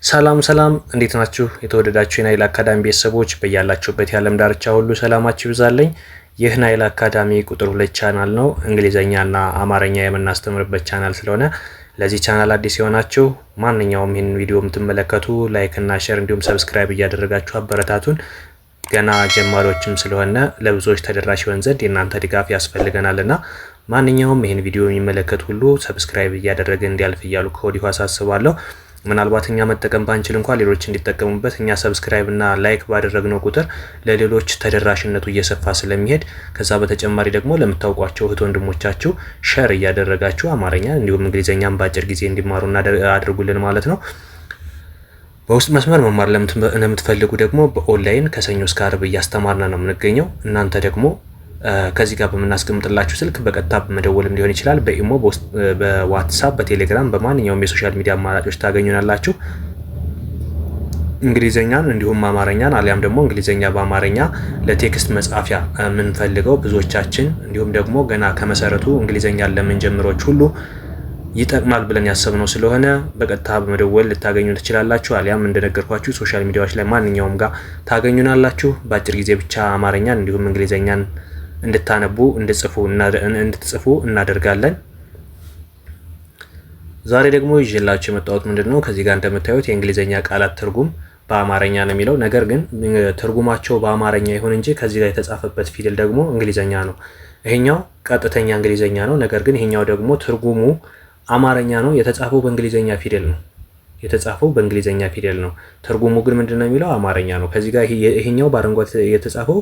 ሰላም እንዴት ናችሁ? የተወደዳችሁ የናይል አካዳሚ ቤተሰቦች በያላችሁበት የዓለም ዳርቻ ሁሉ ሰላማችሁ ይብዛልኝ። ይህ ናይል አካዳሚ ቁጥር 2 ቻናል ነው። እንግሊዘኛና አማርኛ የምናስተምርበት ቻናል ስለሆነ ለዚህ ቻናል አዲስ የሆናችሁ ማንኛውም ይህን ቪዲዮ የምትመለከቱ ላይክ እና ሼር እንዲሁም ሰብስክራይብ እያደረጋችሁ አበረታቱን። ገና ጀማሪዎችም ስለሆነ ለብዙዎች ተደራሽ ይሆን ዘንድ የእናንተ ድጋፍ ያስፈልገናልና ማንኛውም ይህን ቪዲዮ የሚመለከት ሁሉ ሰብስክራይብ እያደረገ እንዲያልፍ እያሉ ከወዲሁ አሳስባለሁ። ምናልባት እኛ መጠቀም ባንችል እንኳን ሌሎች እንዲጠቀሙበት እኛ ሰብስክራይብ እና ላይክ ባደረግነው ቁጥር ለሌሎች ተደራሽነቱ እየሰፋ ስለሚሄድ ከዛ በተጨማሪ ደግሞ ለምታውቋቸው እህት ወንድሞቻችሁ ሼር እያደረጋችሁ አማርኛ እንዲሁም እንግሊዘኛን በአጭር ጊዜ እንዲማሩ አድርጉልን ማለት ነው። በውስጥ መስመር መማር ለምትፈልጉ ደግሞ በኦንላይን ከሰኞ እስከ አርብ እያስተማርና ነው የምንገኘው። እናንተ ደግሞ ከዚህ ጋር በምናስቀምጥላችሁ ስልክ በቀጥታ በመደወልም ሊሆን ይችላል። በኢሞ፣ በዋትስአፕ፣ በቴሌግራም በማንኛውም የሶሻል ሚዲያ አማራጮች ታገኙናላችሁ። እንግሊዘኛን እንዲሁም አማርኛን አሊያም ደግሞ እንግሊዘኛ በአማርኛ ለቴክስት መጻፊያ የምንፈልገው ብዙዎቻችን እንዲሁም ደግሞ ገና ከመሰረቱ እንግሊዘኛን ለምንጀምሮች ሁሉ ይጠቅማል ብለን ያሰብነው ስለሆነ በቀጥታ በመደወል ልታገኙ ትችላላችሁ። አሊያም እንደነገርኳችሁ ሶሻል ሚዲያዎች ላይ ማንኛውም ጋር ታገኙናላችሁ። በአጭር ጊዜ ብቻ አማርኛን እንዲሁም እንግሊዘኛን እንድታነቡ እንድትጽፉ እናደርጋለን። ዛሬ ደግሞ ይዤላችሁ የመጣሁት ምንድነው ከዚህ ጋር እንደምታዩት የእንግሊዘኛ ቃላት ትርጉም በአማርኛ ነው የሚለው። ነገር ግን ትርጉማቸው በአማርኛ ይሁን እንጂ ከዚህ ጋር የተጻፈበት ፊደል ደግሞ እንግሊዘኛ ነው። ይሄኛው ቀጥተኛ እንግሊዘኛ ነው። ነገር ግን ይሄኛው ደግሞ ትርጉሙ አማርኛ ነው። የተጻፈው በእንግሊዘኛ ፊደል ነው። ትርጉሙ ግን ምንድነው የሚለው አማርኛ ነው። ከዚህ ጋር ይሄኛው በአረንጓዴ የተጻፈው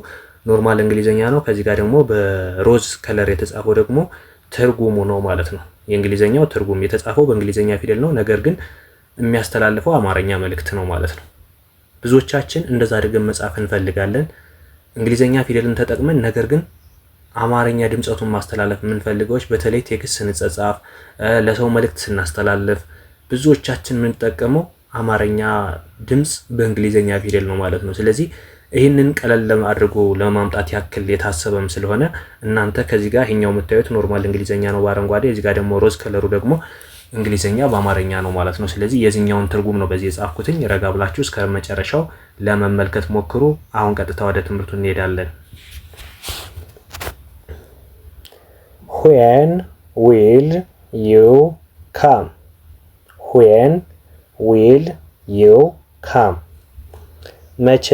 ኖርማል እንግሊዘኛ ነው። ከዚህ ጋር ደግሞ በሮዝ ከለር የተጻፈው ደግሞ ትርጉሙ ነው ማለት ነው። የእንግሊዘኛው ትርጉም የተጻፈው በእንግሊዘኛ ፊደል ነው። ነገር ግን የሚያስተላልፈው አማርኛ መልእክት ነው ማለት ነው። ብዙዎቻችን እንደዛ አድርገን መጻፍ እንፈልጋለን እንግሊዘኛ ፊደልን ተጠቅመን። ነገር ግን አማርኛ ድምጸቱን ማስተላለፍ የምንፈልገዎች በተለይ ቴክስት ስንጻጻፍ፣ ለሰው መልእክት ስናስተላልፍ ብዙዎቻችን የምንጠቀመው አማርኛ ድምጽ በእንግሊዘኛ ፊደል ነው ማለት ነው። ስለዚህ ይህንን ቀለል አድርጎ ለማምጣት ያክል የታሰበም ስለሆነ እናንተ ከዚህ ጋር ይሄኛው የምታዩት ኖርማል እንግሊዘኛ ነው በአረንጓዴ፣ እዚህ ጋር ደግሞ ሮዝ ከለሩ ደግሞ እንግሊዘኛ በአማርኛ ነው ማለት ነው። ስለዚህ የዚህኛውን ትርጉም ነው በዚህ የጻፍኩትኝ። ረጋ ብላችሁ እስከ መጨረሻው ለመመልከት ሞክሩ። አሁን ቀጥታ ወደ ትምህርቱ እንሄዳለን። When will you come? When will you come? መቼ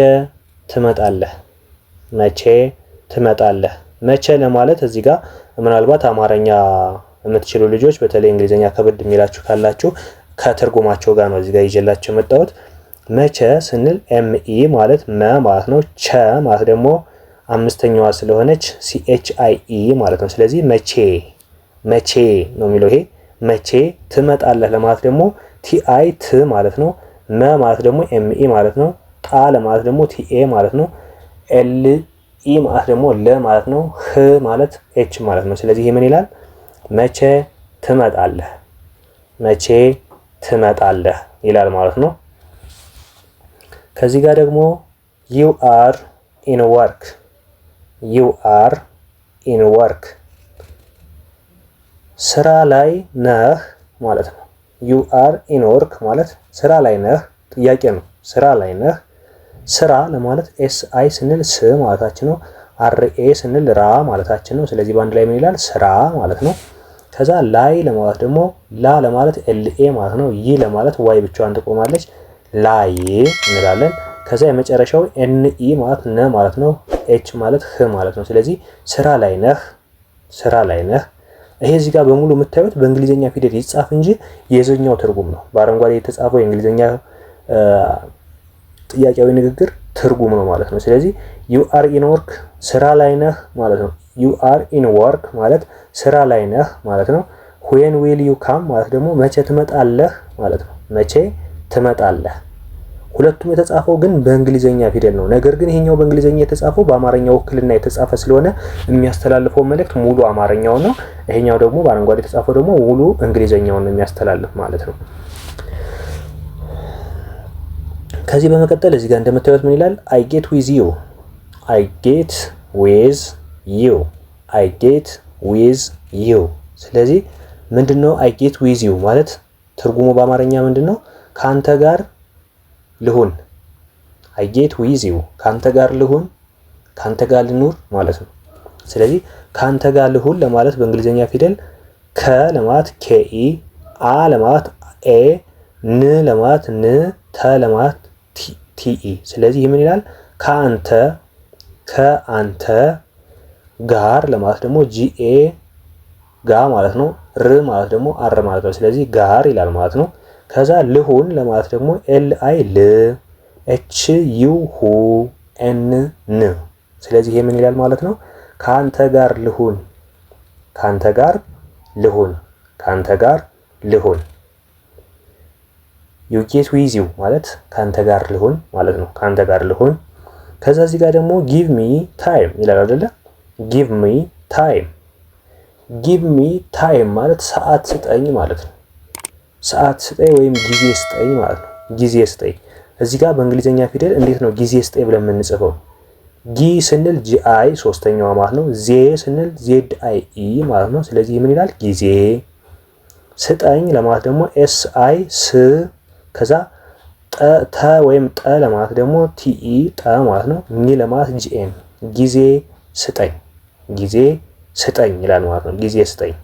ትመጣለህ? መቼ ትመጣለህ? መቼ ለማለት እዚህ ጋር ምናልባት አማርኛ የምትችሉ ልጆች በተለይ እንግሊዘኛ ከበድ የሚላችሁ ካላችሁ ከትርጉማቸው ጋር ነው እዚህ ጋር ይዤላችሁ የመጣሁት። መቼ ስንል ኤምኢ ማለት ማለት ነው። ቸ ማለት ደግሞ አምስተኛዋ ስለሆነች CHIE ማለት ነው። ስለዚህ መቼ ነው የሚለው ይሄ መቼ። ትመጣለህ ለማለት ደግሞ TI ት ማለት ነው። ማለት ደግሞ ME ማለት ነው። ጣ ለማለት ደግሞ TA ማለት ነው። LE ማለት ደግሞ ለ ማለት ነው። ህ ማለት H ማለት ነው። ስለዚህ ይሄ ምን ይላል? መቼ ትመጣለህ፣ መቼ ትመጣለህ ይላል ማለት ነው። ከዚህ ጋር ደግሞ you are in work፣ you are in work ስራ ላይ ነህ ማለት ነው። you are in work ማለት ስራ ላይ ነህ ጥያቄ ነው። ስራ ላይ ነህ። ስራ ለማለት SI ስንል ስ ማለታችን ነው። RA ስንል ራ ማለታችን ነው። ስለዚህ በአንድ ላይ ምን ይላል? ስራ ማለት ነው። ከዛ ላይ ለማለት ደግሞ ላ ለማለት LA ማለት ነው። ይ ለማለት ዋይ ብቻዋን ትቆማለች። ላይ እንላለን። ከዛ የመጨረሻው NE ማለት ነ ማለት ነው። H ማለት ህ ማለት ነው። ስለዚህ ስራ ላይ ነህ፣ ስራ ላይ ነህ። ይሄ እዚህ ጋር በሙሉ የምታዩት በእንግሊዘኛ ፊደል ይጻፍ እንጂ የዚህኛው ትርጉም ነው። በአረንጓዴ የተጻፈው የእንግሊዘኛ ጥያቄያዊ ንግግር ትርጉም ነው ማለት ነው። ስለዚህ you are in work ስራ ላይ ነህ ማለት ነው። you are in work ማለት ስራ ላይ ነህ ማለት ነው። when will you come ማለት ደግሞ መቼ ትመጣለህ ማለት ነው። መቼ ትመጣለህ። ሁለቱም የተጻፈው ግን በእንግሊዘኛ ፊደል ነው። ነገር ግን ይሄኛው በእንግሊዘኛ የተጻፈው በአማርኛ ውክልና የተጻፈ ስለሆነ የሚያስተላልፈው መልእክት ሙሉ አማርኛው ነው። ይሄኛው ደግሞ በአረንጓዴ የተጻፈው ደግሞ ሙሉ እንግሊዘኛውን የሚያስተላልፍ ማለት ነው። ከዚህ በመቀጠል እዚህ ጋር እንደምታዩት ምን ይላል? I get with you፣ I get with you፣ I get with you ስለዚህ ምንድነው አይ ጌት ዊዝ ዩ ማለት ትርጉሙ በአማርኛ ምንድነው? ካንተ ጋር ልሁን። አይ ጌት ዊዝ ዩ ካንተ ጋር ልሁን፣ ካንተ ጋር ልኑር ማለት ነው። ስለዚህ ካንተ ጋር ልሁን ለማለት በእንግሊዘኛ ፊደል ከ ለማለት ኬኢ፣ አ ለማለት ኤ፣ ን ለማለት ን፣ ተ ለማለት ቲኢ። ስለዚህ ምን ይላል? ከአንተ ጋር ለማለት ደግሞ ጂኤ ጋ ማለት ነው። ር ማለት ደግሞ አር ማለት ነው። ስለዚህ ጋር ይላል ማለት ነው። ከዛ ልሁን ለማለት ደግሞ ኤል አይ ል፣ ኤች ዩ ሁ፣ ኤን ን። ስለዚህ ይሄ ምን ይላል ማለት ነው? ከአንተ ጋር ልሁን፣ ካንተ ጋር ልሁን፣ ካንተ ጋር ልሁን። ዩ ጌት ዊዝ ዩ ማለት ካንተ ጋር ልሁን ማለት ነው። ካንተ ጋር ልሁን። ከዛ እዚህ ጋር ደግሞ ጊቭ ሚ ታይም ይላል አይደለ? ጊቭ ሚ ታይም። ጊቭ ሚ ታይም ማለት ሰዓት ስጠኝ ማለት ነው። ሰዓት ስጠኝ ወይም ጊዜ ስጠኝ ማለት ነው። ጊዜ ስጠኝ። እዚህ ጋር በእንግሊዘኛ ፊደል እንዴት ነው ጊዜ ስጠኝ ብለን የምንጽፈው? ጊ ስንል ጂ አይ ሶስተኛዋ ማለት ነው። ዜ ስንል ዜድ አይ ኢ ማለት ነው። ስለዚህ ምን ይላል? ጊዜ። ስጠኝ ለማለት ደግሞ ኤስ አይ ስ፣ ከዛ ተ ወይም ጠ ለማለት ደግሞ ቲኢ ጠ ማለት ነው። ሚ ለማለት ጂኤን፣ ጊዜ ስጠኝ፣ ጊዜ ስጠኝ ይላል ማለት ነው። ጊዜ ስጠኝ።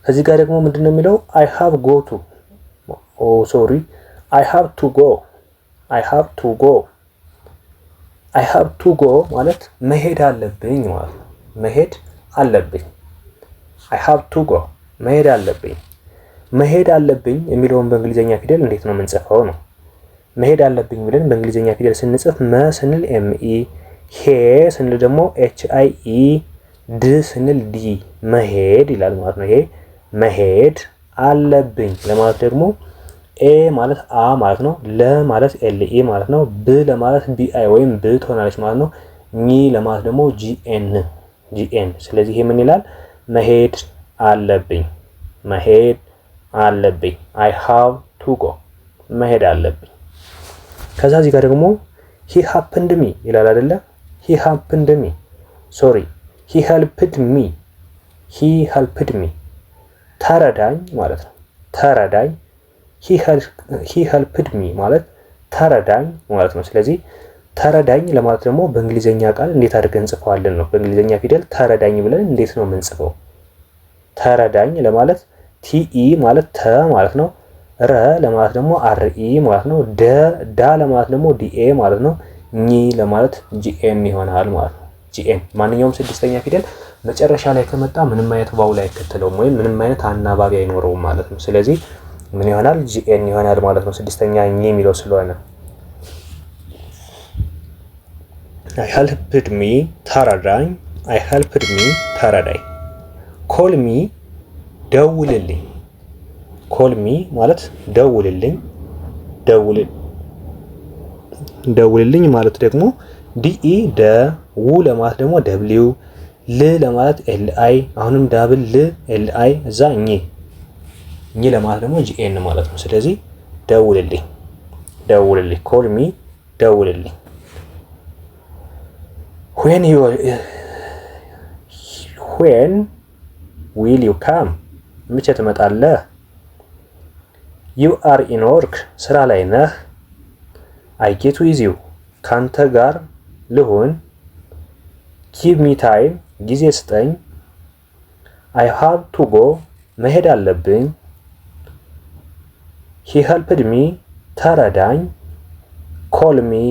ከዚህ ጋር ደግሞ ምንድነው የሚለው? አይ ሃቭ ጎ ቱ፣ ኦ ሶሪ፣ አይ ሃቭ ቱ ጎ፣ አይ ሃቭ ቱ ጎ። አይ ሃቭ ቱ ጎ ማለት መሄድ አለብኝ ማለት ነው። መሄድ አለብኝ። አይ ሃቭ ቱ ጎ መሄድ አለብኝ። መሄድ አለብኝ የሚለውን በእንግሊዘኛ ፊደል እንዴት ነው የምንጽፈው ነው? መሄድ አለብኝ ብለን በእንግሊዘኛ ፊደል ስንጽፍ መ ስንል ኤም ኢ፣ ሄ ስንል ደግሞ ኤች አይ ኢ፣ ድ ስንል ዲ፣ መሄድ ይላል ማለት ነው። ይሄ መሄድ አለብኝ ለማለት ደግሞ ኤ ማለት አ ማለት ነው። ለ ማለት ኤል ኢ ማለት ነው። ብ ለማለት ቢ አይ ወይም ብ ትሆናለች ማለት ነው። ኒ ለማለት ደግሞ ጂኤን፣ ጂኤን። ስለዚህ ይሄ ምን ይላል? መሄድ አለብኝ፣ መሄድ አለብኝ። አይ ሃቭ ቱ ጎ መሄድ አለብኝ። ከዛ እዚህ ጋር ደግሞ ሂ ሃፕንድ ሚ ይላል አይደለ? ሂ ሃፕንድ ሚ፣ ሶሪ ሂ ሄልፕድ ሚ፣ ሂ ሄልፕድ ሚ ተረዳኝ ማለት ነው። ተረዳኝ። ሂ ሄልፕድ ሚ ማለት ተረዳኝ ማለት ነው። ስለዚህ ተረዳኝ ለማለት ደግሞ በእንግሊዘኛ ቃል እንዴት አድርገን እንጽፈዋለን ነው? በእንግሊዘኛ ፊደል ተረዳኝ ብለን እንዴት ነው የምንጽፈው? ተረዳኝ ለማለት ቲኢ ማለት ተ ማለት ነው። ረ ለማለት ደግሞ አርኢ ማለት ነው። ዳ ለማለት ደግሞ ዲኤ ማለት ነው። ኒ ለማለት ጂኤን ይሆናል ማለት ነው። ጂኤን ማንኛውም ስድስተኛ ፊደል መጨረሻ ላይ ከመጣ ምንም አይነት ቫውል አይከተለውም ወይም ምንም አይነት አናባቢ አይኖረውም ማለት ነው። ስለዚህ ምን ይሆናል? ጂኤን ይሆናል ማለት ነው። ስድስተኛ ኒ የሚለው ስለሆነ አይ ሄልፕድ ሚ ተረዳኝ፣ አይ ሄልፕድ ሚ ተረዳኝ። ኮል ሚ ደውልልኝ፣ ኮል ሚ ማለት ደውልልኝ፣ ደውልልኝ ማለት ደግሞ ዲኢ ደ፣ ው ለማለት ደግሞ ደብሊው፣ ል ለማለት ኤል አይ፣ አሁንም ዳብል ል ኤል አይ፣ እዛ ኝ ለማለት ደግሞ ጂኤን ማለት ነው። ስለዚህ ደውልልኝ፣ ደውልልኝ፣ ኮል ሚ ደውልልኝ። when will you come መቼ ትመጣለህ? you are in work ስራ ላይ ነህ። I get with you ካንተ ጋር ልሁን። give me time ጊዜ ስጠኝ። I have to go መሄድ አለብኝ። he helped me ተረዳኝ። call me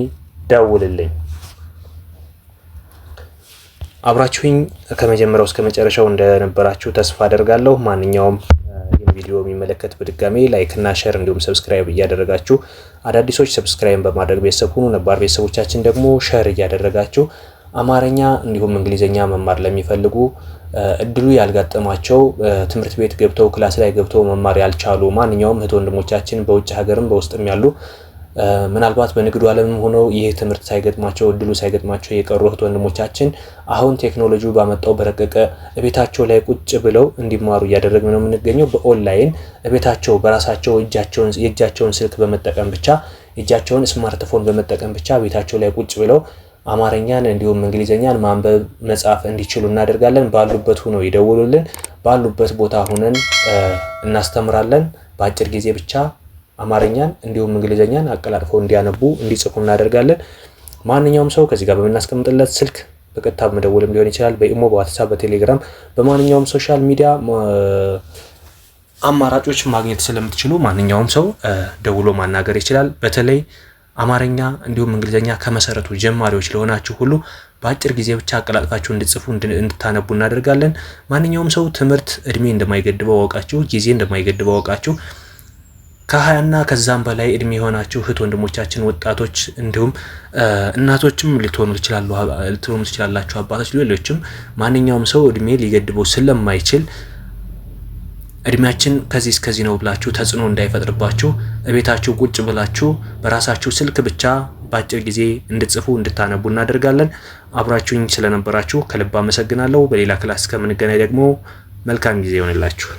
ደውልልኝ። አብራችሁኝ ከመጀመሪያው እስከ መጨረሻው እንደነበራችሁ ተስፋ አደርጋለሁ። ማንኛውም ይህን ቪዲዮ የሚመለከት በድጋሚ ላይክ እና ሼር እንዲሁም ሰብስክራይብ እያደረጋችሁ አዳዲሶች ሰብስክራይብ በማድረግ ቤተሰብ ሁኑ። ነባር ቤተሰቦቻችን ደግሞ ሼር እያደረጋችሁ አማርኛ እንዲሁም እንግሊዘኛ መማር ለሚፈልጉ እድሉ ያልጋጠማቸው ትምህርት ቤት ገብተው ክላስ ላይ ገብተው መማር ያልቻሉ ማንኛውም እህት ወንድሞቻችን በውጭ ሀገርም በውስጥም ያሉ ምናልባት በንግዱ ዓለምም ሆነው ይህ ትምህርት ሳይገጥማቸው እድሉ ሳይገጥማቸው የቀሩ እህት ወንድሞቻችን አሁን ቴክኖሎጂው ባመጣው በረቀቀ እቤታቸው ላይ ቁጭ ብለው እንዲማሩ እያደረግን ነው የምንገኘው። በኦንላይን እቤታቸው በራሳቸው የእጃቸውን ስልክ በመጠቀም ብቻ የእጃቸውን ስማርትፎን በመጠቀም ብቻ ቤታቸው ላይ ቁጭ ብለው አማርኛን እንዲሁም እንግሊዘኛን ማንበብ መጻፍ እንዲችሉ እናደርጋለን። ባሉበት ሆነው ይደውሉልን። ባሉበት ቦታ ሆነን እናስተምራለን። በአጭር ጊዜ ብቻ አማርኛን እንዲሁም እንግሊዘኛን አቀላጥፈው እንዲያነቡ እንዲጽፉ እናደርጋለን። ማንኛውም ሰው ከዚህ ጋር በምናስቀምጥለት ስልክ በቀጥታ መደወልም ሊሆን ይችላል። በኢሞ፣ በዋትስአፕ፣ በቴሌግራም በማንኛውም ሶሻል ሚዲያ አማራጮች ማግኘት ስለምትችሉ ማንኛውም ሰው ደውሎ ማናገር ይችላል። በተለይ አማርኛ እንዲሁም እንግሊዘኛ ከመሰረቱ ጀማሪዎች ለሆናችሁ ሁሉ በአጭር ጊዜ ብቻ አቀላጥፋችሁ እንድጽፉ እንድታነቡ እናደርጋለን። ማንኛውም ሰው ትምህርት እድሜ እንደማይገድበው አውቃችሁ፣ ጊዜ እንደማይገድበው አውቃችሁ ከ20 ከዛም በላይ እድሜ የሆናችሁ እህት ወንድሞቻችን፣ ወጣቶች እንዲሁም እናቶችም ልትሆኑ ትችላላችሁ፣ አባቶች፣ ሌሎችም ማንኛውም ሰው እድሜ ሊገድበው ስለማይችል እድሜያችን ከዚህ እስከዚህ ነው ብላችሁ ተጽዕኖ እንዳይፈጥርባችሁ እቤታችሁ ቁጭ ብላችሁ በራሳችሁ ስልክ ብቻ በአጭር ጊዜ እንድትጽፉ እንድታነቡ እናደርጋለን። አብራችሁኝ ስለነበራችሁ ከልብ አመሰግናለሁ። በሌላ ክላስ እስከምንገናኝ ደግሞ መልካም ጊዜ ይሆንላችሁ።